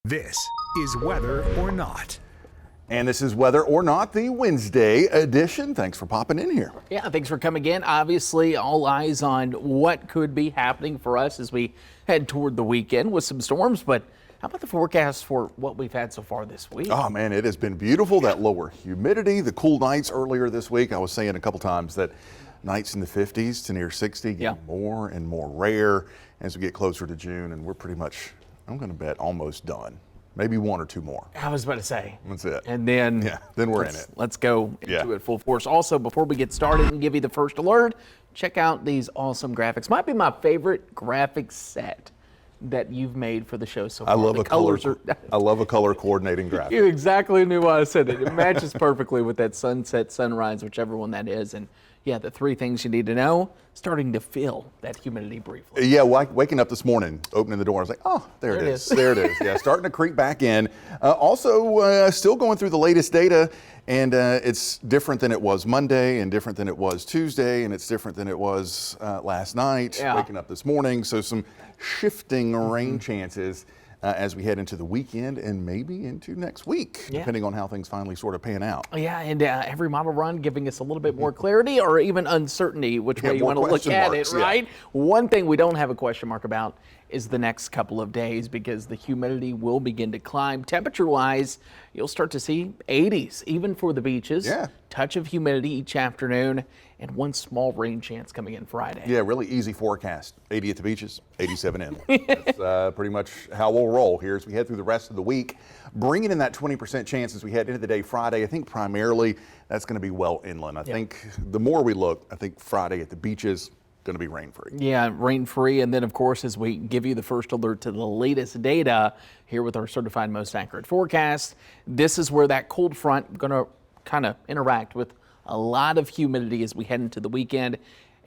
This is Weather or Not. And this is Weather or Not, the Wednesday edition. Thanks for popping in here. Yeah, thanks for coming in. Obviously, all eyes on what could be happening for us as we head toward the weekend with some storms. But how about the forecast for what we've had so far this week? Oh, man, it has been beautiful. That lower humidity, the cool nights earlier this week. I was saying a couple times that nights in the 50s to near 60 get more and more rare as we get closer to June. And we're pretty much, I'm going to bet, almost done. Maybe one or two more. I was about to say. That's it. And then, then we're in it. Let's go into it full force. Also, before we get started and give you the first alert, check out these awesome graphics. Might be my favorite graphic set that you've made for the show so far. I love I love a color coordinating graphic. You exactly knew why I said it. It matches perfectly with that sunset, sunrise, whichever one that is. And yeah, the three things you need to know, starting to feel that humidity briefly. Yeah, waking up this morning, opening the door, I was like, oh, there it is. There it is. Yeah, starting to creep back in. Also, still going through the latest data, and it's different than it was Monday and different than it was Tuesday, and it's different than it was last night, waking up this morning. So some shifting rain chances as we head into the weekend and maybe into next week, depending on how things finally sort of pan out. Yeah, and every model run giving us a little bit more clarity or even uncertainty, which way you want to look at it, right? One thing we don't have a question mark about is the next couple of days, because the humidity will begin to climb. Temperature-wise, you'll start to see 80s, even for the beaches. Touch of humidity each afternoon, and one small rain chance coming in Friday. Yeah, really easy forecast. 80 at the beaches, 87 inland. That's pretty much how we'll roll here as we head through the rest of the week. Bringing in that 20% chance as we head into the day Friday. I think primarily that's going to be well inland. I think the more we look, I think Friday at the beaches, going to be rain-free. Yeah, rain-free. And then, of course, as we give you the first alert to the latest data here with our certified most accurate forecast, this is where that cold front going to kind of interact with a lot of humidity as we head into the weekend.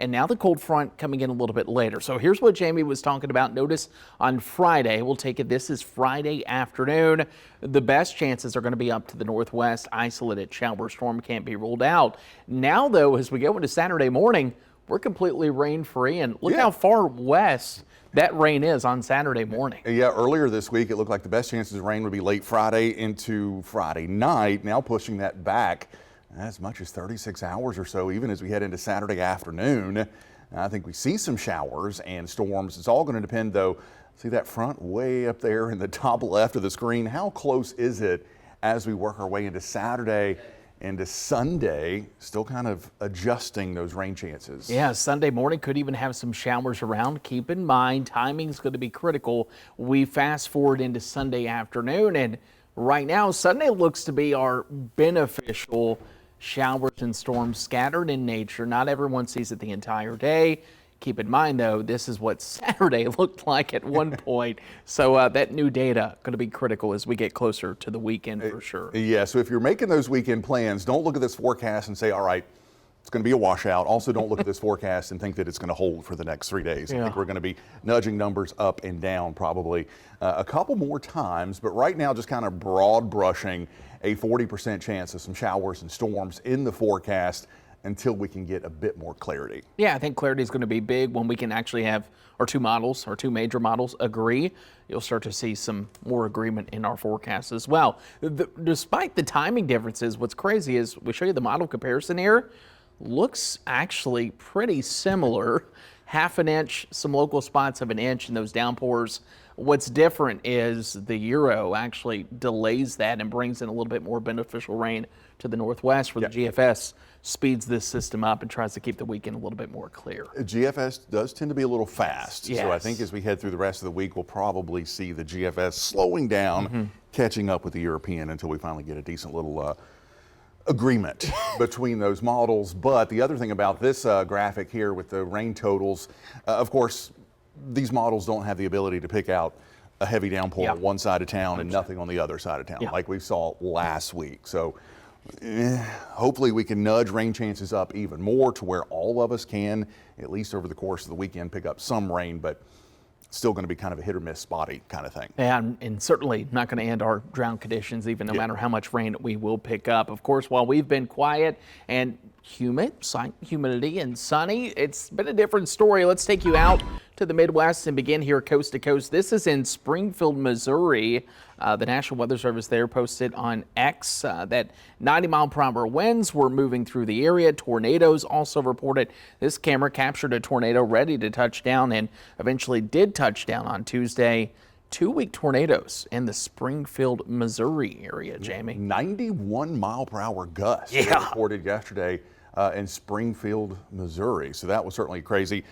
And now the cold front coming in a little bit later. So here's what Jamie was talking about. Notice on Friday, we'll take it, this is Friday afternoon. The best chances are going to be up to the northwest. Isolated shower storm can't be ruled out. Now, though, as we go into Saturday morning, we're completely rain-free, and look how far west that rain is on Saturday morning. Yeah, earlier this week, it looked like the best chances of rain would be late Friday into Friday night. Now pushing that back as much as 36 hours or so, even as we head into Saturday afternoon. I think we see some showers and storms. It's all going to depend, though. See that front way up there in the top left of the screen? How close is it as we work our way into Saturday? Into Sunday, still kind of adjusting those rain chances. Yeah, Sunday morning could even have some showers around. Keep in mind, timing is going to be critical. We fast forward into Sunday afternoon, and right now, Sunday looks to be our beneficial showers and storms scattered in nature. Not everyone sees it the entire day. Keep in mind, though, this is what Saturday looked like at one point. So that new data going to be critical as we get closer to the weekend for sure. Yeah, so if you're making those weekend plans, don't look at this forecast and say, all right, it's going to be a washout. Also, don't look at this forecast and think that it's going to hold for the next 3 days. I think we're going to be nudging numbers up and down probably a couple more times. But right now, just kind of broad brushing a 40% chance of some showers and storms in the forecast until we can get a bit more clarity. Yeah, I think clarity is going to be big when we can actually have our two major models agree. You'll start to see some more agreement in our forecast as well. Despite the timing differences, what's crazy is we show you the model comparison here. Looks actually pretty similar. Half an inch, some local spots of an inch in those downpours. What's different is the Euro actually delays that and brings in a little bit more beneficial rain to the northwest, where the GFS speeds this system up and tries to keep the weekend a little bit more clear. GFS does tend to be a little fast. So I think as we head through the rest of the week, we'll probably see the GFS slowing down, catching up with the European until we finally get a decent little agreement between those models. But the other thing about this graphic here with the rain totals, of course, these models don't have the ability to pick out a heavy downpour on one side of town and nothing on the other side of town like we saw last week. So hopefully we can nudge rain chances up even more to where all of us can, at least over the course of the weekend, pick up some rain, but still going to be kind of a hit or miss spotty kind of thing. Yeah, and certainly not going to end our drought conditions, even no matter how much rain we will pick up. Of course, while we've been quiet and humidity and sunny, it's been a different story. Let's take you out to the Midwest and begin here coast to coast. This is in Springfield, Missouri. The National Weather Service there posted on X that 90-mile-per-hour winds were moving through the area. Tornadoes also reported. This camera captured a tornado ready to touch down and eventually did touch down on Tuesday. 2-week tornadoes in the Springfield, Missouri area, Jamie. 91-mile-per-hour gusts were reported yesterday in Springfield, Missouri. So that was certainly crazy.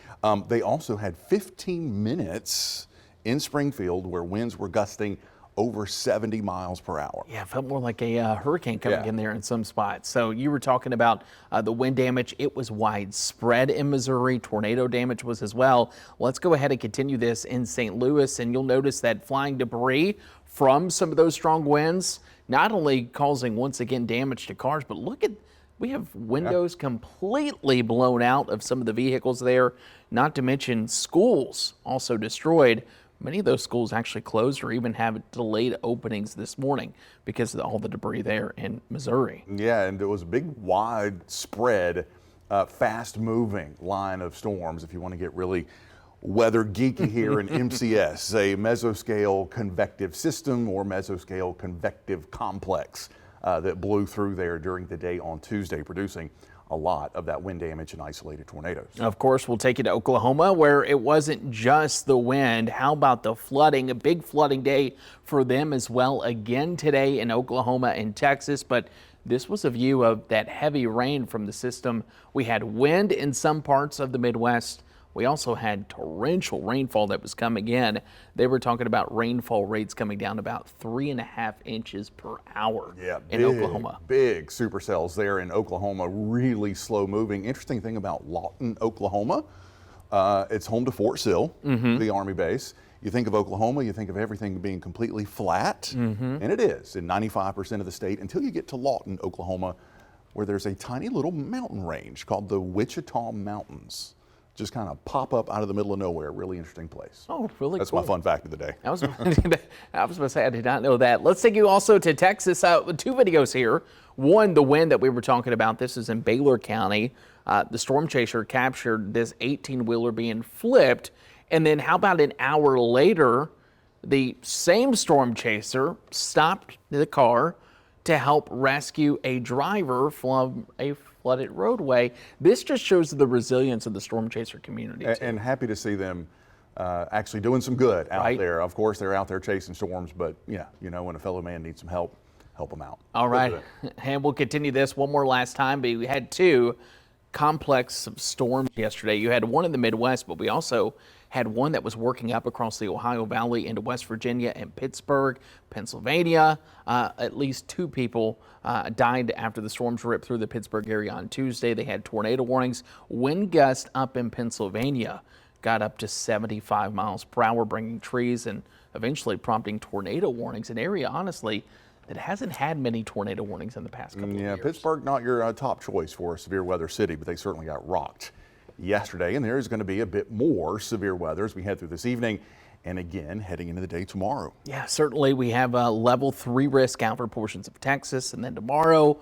They also had 15 minutes in Springfield where winds were gusting over 70 miles per hour. Yeah, it felt more like a hurricane coming in there in some spots. So you were talking about the wind damage. It was widespread in Missouri. Tornado damage was as well. Let's go ahead and continue this in St. Louis, and you'll notice that flying debris from some of those strong winds, not only causing once again damage to cars, but look at, we have windows completely blown out of some of the vehicles there, not to mention schools also destroyed. Many of those schools actually closed or even have delayed openings this morning because of all the debris there in Missouri. Yeah, and it was a big, widespread, fast-moving line of storms. If you want to get really weather geeky here in MCS, a mesoscale convective system or mesoscale convective complex that blew through there during the day on Tuesday, producing a lot of that wind damage and isolated tornadoes. Of course, we'll take you to Oklahoma, where it wasn't just the wind. How about the flooding? A big flooding day for them as well again today in Oklahoma and Texas. But this was a view of that heavy rain from the system. We had wind in some parts of the Midwest. We also had torrential rainfall that was coming in. They were talking about rainfall rates coming down about 3.5 inches per hour in Oklahoma. Big supercells there in Oklahoma, really slow moving. Interesting thing about Lawton, Oklahoma, it's home to Fort Sill, the Army base. You think of Oklahoma, you think of everything being completely flat, and it is in 95% of the state until you get to Lawton, Oklahoma, where there's a tiny little mountain range called the Wichita Mountains. Just kind of pop up out of the middle of nowhere. Really interesting place. Oh, really That's cool. my fun fact of the day. I was going to say, I did not know that. Let's take you also to Texas. Two videos here. One, the wind that we were talking about. This is in Baylor County. The storm chaser captured this 18-wheeler being flipped. And then how about an hour later, the same storm chaser stopped the car to help rescue a driver from a flooded roadway. This just shows the resilience of the storm chaser community. And happy to see them actually doing some good out there. Of course, they're out there chasing storms, but yeah, you know, when a fellow man needs some help them out. All right, and we'll continue this one more last time, but we had two complex storms yesterday. You had one in the Midwest, but we also had one that was working up across the Ohio Valley into West Virginia and Pittsburgh, Pennsylvania. At least 2 people died after the storms ripped through the Pittsburgh area on Tuesday. They had tornado warnings. Wind gusts up in Pennsylvania got up to 75 miles per hour, bringing trees and eventually prompting tornado warnings. An area, honestly, that hasn't had many tornado warnings in the past couple of years. Yeah, Pittsburgh, not your top choice for a severe weather city, but they certainly got rocked yesterday, and there is going to be a bit more severe weather as we head through this evening and again heading into the day tomorrow. Yeah, certainly we have a level 3 risk out for portions of Texas, and then tomorrow,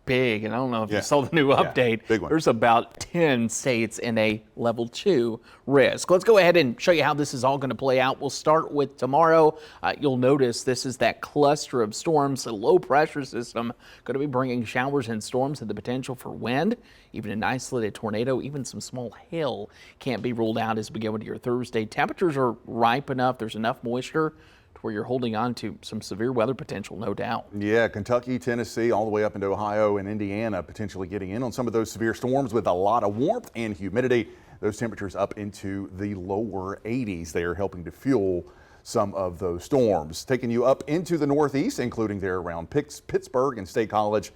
big, and I don't know if you saw the new update, big one. There's about 10 states in a level 2 risk. Let's go ahead and show you how this is all going to play out. We'll start with tomorrow. You'll notice this is that cluster of storms, a low pressure system going to be bringing showers and storms and the potential for wind, even an isolated tornado, even some small hail can't be ruled out as we go into your Thursday. Temperatures are ripe enough. There's enough moisture where you're holding on to some severe weather potential, no doubt. Yeah, Kentucky, Tennessee, all the way up into Ohio and Indiana potentially getting in on some of those severe storms with a lot of warmth and humidity. Those temperatures up into the lower 80s. They are helping to fuel some of those storms. Taking you up into the northeast, including there around Pittsburgh and State College.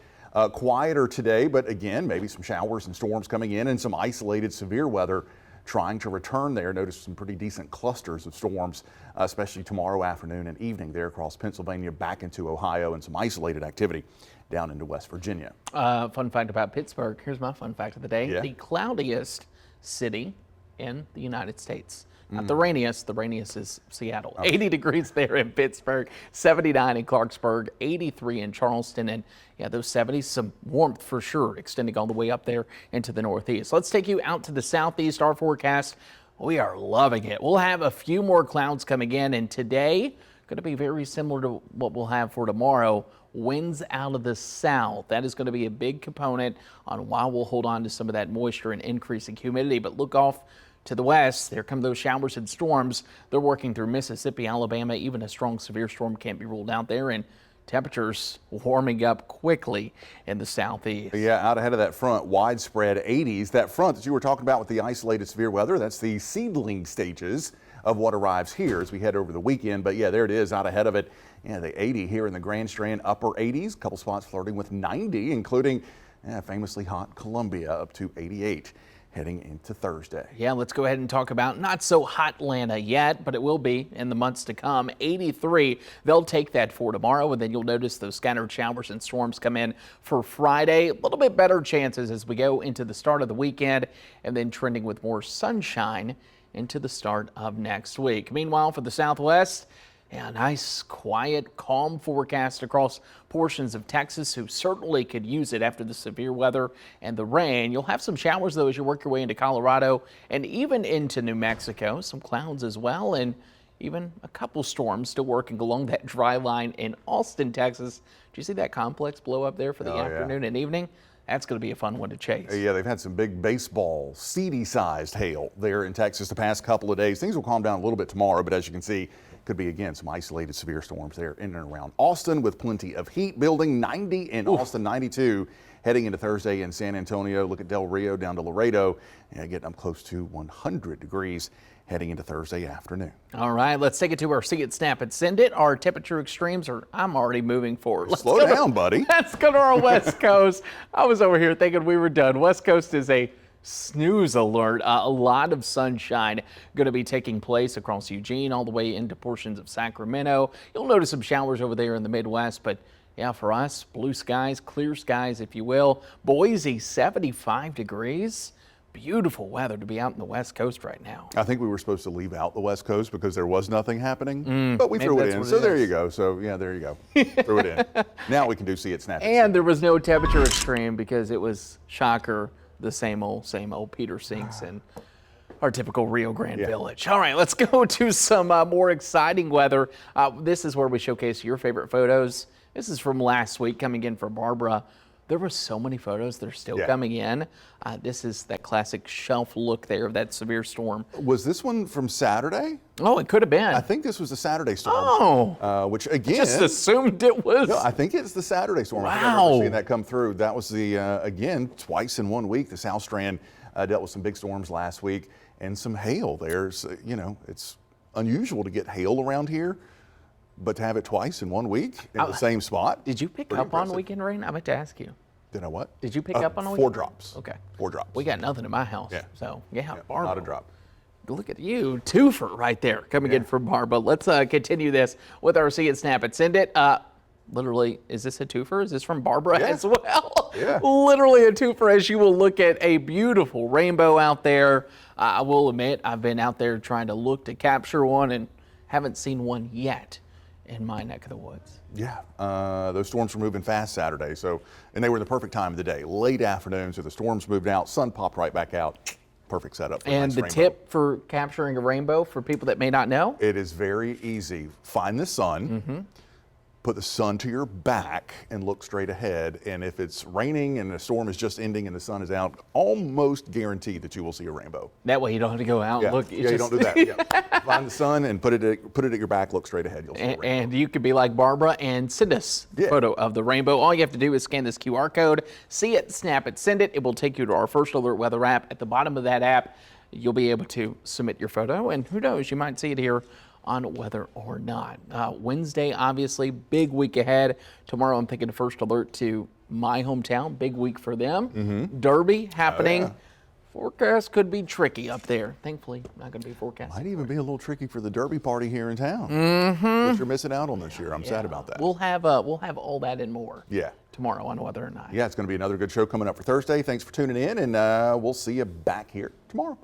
Quieter today, but again, maybe some showers and storms coming in and some isolated severe weather trying to return there. Notice some pretty decent clusters of storms, especially tomorrow afternoon and evening there across Pennsylvania back into Ohio, and some isolated activity down into West Virginia. Fun fact about Pittsburgh. Here's my fun fact of the day. Yeah. The cloudiest city in the United States. Not the rainiest. The rainiest is Seattle. 80 degrees there in Pittsburgh, 79 in Clarksburg, 83 in Charleston, and yeah, those 70s, some warmth for sure, extending all the way up there into the northeast. Let's take you out to the southeast. Our forecast, We are loving it. We'll have a few more clouds coming in, and today going to be very similar to what we'll have for tomorrow. Winds out of the south. That is going to be a big component on why we'll hold on to some of that moisture and increasing humidity. But look off to the west. There come those showers and storms. They're working through Mississippi, Alabama. Even a strong severe storm can't be ruled out there. And temperatures warming up quickly in the southeast. Yeah, out ahead of that front, widespread 80s. That front that you were talking about with the isolated severe weather, that's the seedling stages of what arrives here as we head over the weekend. But yeah, there it is out ahead of it. Yeah, the 80 here in the Grand Strand, upper 80s, a couple spots flirting with 90, including famously hot Columbia up to 88. Heading into Thursday. Yeah, let's go ahead and talk about not so hot Atlanta yet, but it will be in the months to come. 83, they'll take that for tomorrow, and then you'll notice those scattered showers and storms come in for Friday. A little bit better chances as we go into the start of the weekend, and then trending with more sunshine into the start of next week. Meanwhile, for the Southwest, yeah, nice, quiet, calm forecast across portions of Texas, who certainly could use it after the severe weather and the rain. You'll have some showers, though, as you work your way into Colorado and even into New Mexico. Some clouds as well, and even a couple storms still working along that dry line in Austin, Texas. Do you see that complex blow up there for the afternoon and evening? That's going to be a fun one to chase. Yeah, they've had some big baseball, seedy-sized hail there in Texas the past couple of days. Things will calm down a little bit tomorrow, but as you can see, could be, again, some isolated severe storms there in and around Austin with plenty of heat building. 90 in Austin, 92 heading into Thursday in San Antonio. Look at Del Rio down to Laredo, getting up close to 100 degrees heading into Thursday afternoon. All right, let's take it to our See It, Snap It, Send It. Our temperature extremes are, I'm already moving forward. Slow down, buddy. Let's go to our West Coast. I was over here thinking we were done. West Coast is a snooze alert. A lot of sunshine going to be taking place across Eugene all the way into portions of Sacramento. You'll notice some showers over there in the Midwest, but yeah, for us, blue skies, clear skies, if you will. Boise, 75 degrees. Beautiful weather to be out in the West Coast right now. I think we were supposed to leave out the West Coast because there was nothing happening, but we threw it in. So there you go. So yeah, there you go. Threw it in. Now we can do See It, Snap It. And there was no temperature extreme because it was, shocker, the same old Peter Sinks and our typical Rio Grande Village. All right, let's go to some more exciting weather. This is where we showcase your favorite photos. This is from last week coming in for Barbara. There were so many photos that are still coming in. This is that classic shelf look there of that severe storm. Was this one from Saturday? Oh, it could have been. I think this was the Saturday storm. Oh. Which again. Just assumed it was. No, I think it's the Saturday storm. Wow. I remember seeing that come through. That was the, again, twice in 1 week. The South Strand dealt with some big storms last week and some hail. There's, it's unusual to get hail around here. But to have it twice in 1 week in the same spot. Did you pick up on weekend rain? I meant to ask you. Did I what? Did you pick up on a weekend? 4 drops. Okay. 4 drops. We got nothing in my house. Yeah. So, Barbara. Not a drop. Look at you. Twofer right there coming in from Barbara. Let's continue this with our See It, Snap It, Send It. Literally, is this a twofer? Is this from Barbara as well? Yeah. Literally a twofer as you will look at a beautiful rainbow out there. I will admit, I've been out there trying to look to capture one and haven't seen one yet in my neck of the woods. Yeah, those storms were moving fast Saturday, and they were the perfect time of the day. Late afternoon, so the storms moved out, sun popped right back out. Perfect setup for a And nice the rainbow. tip for capturing a rainbow for people that may not know? It is very easy. Find the sun, put the sun to your back and look straight ahead. And if it's raining and the storm is just ending and the sun is out, almost guaranteed that you will see a rainbow. That way you don't have to go out and look. You don't do that. Yeah. Find the sun and put it at your back, look straight ahead. You'll see a rainbow. And you could be like Barbara and send us the photo of the rainbow. All you have to do is scan this QR code, See It, Snap It, Send It. It will take you to our First Alert Weather app. At the bottom of that app, you'll be able to submit your photo, and who knows, you might see it here on Weather or Not. Wednesday, obviously, big week ahead. Tomorrow, I'm thinking First Alert to my hometown. Big week for them. Derby happening. Forecast could be tricky up there. Thankfully, not going to be forecast. Might even be a little tricky for the Derby party here in town. Which you're missing out on this year. I'm sad about that. We'll have all that and more. Yeah. Tomorrow on Weather or Not. Yeah, it's going to be another good show coming up for Thursday. Thanks for tuning in, and we'll see you back here tomorrow.